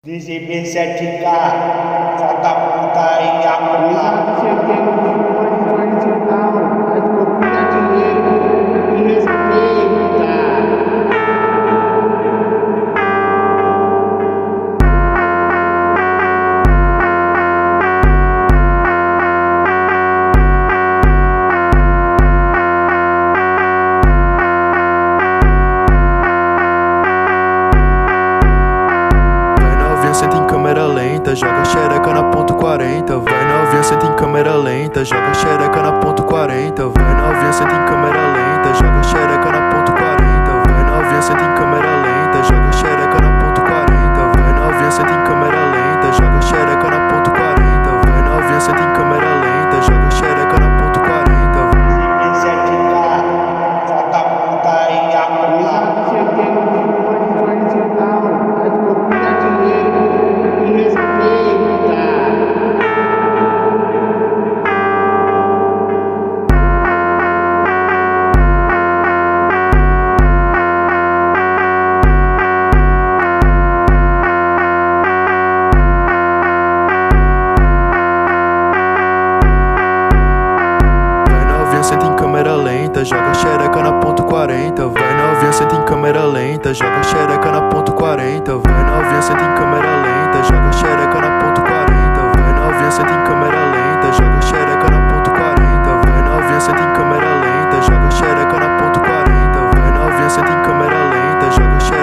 DZB 7K, falta puta aí a porra. Você tem um original, mas procura dinheiro e respeita. Senta em câmera lenta, joga xereca na ponto 40. Vai novinha, senta em câmera lenta, joga xereca na ponto 40. Vai novinha, senta em câmera lenta, joga xereca na ponto 40. Vai novinha, senta em câmera lenta, joga xereca na ponto 40. Vai novinha, senta em câmera lenta, joga xereca na ponto 40. Vai novinha, senta em câmera lenta, joga xereca na ponto 40. DZB 7K, falta puta aí a porra. Você tem um original, mas procura dinheiro e respeita. Senta em câmera lenta, joga xereca na ponto 40. Vai novinha, senta em câmera lenta, joga xereca na ponto 40. Vai novinha, senta em câmera lenta, joga xereca na ponto 40. Vai novinha, senta em câmera lenta, joga xereca na ponto 40. Vai novinha, senta em câmera lenta, joga xereca na ponto 40. Vai novinha, senta em câmera lenta, joga xereca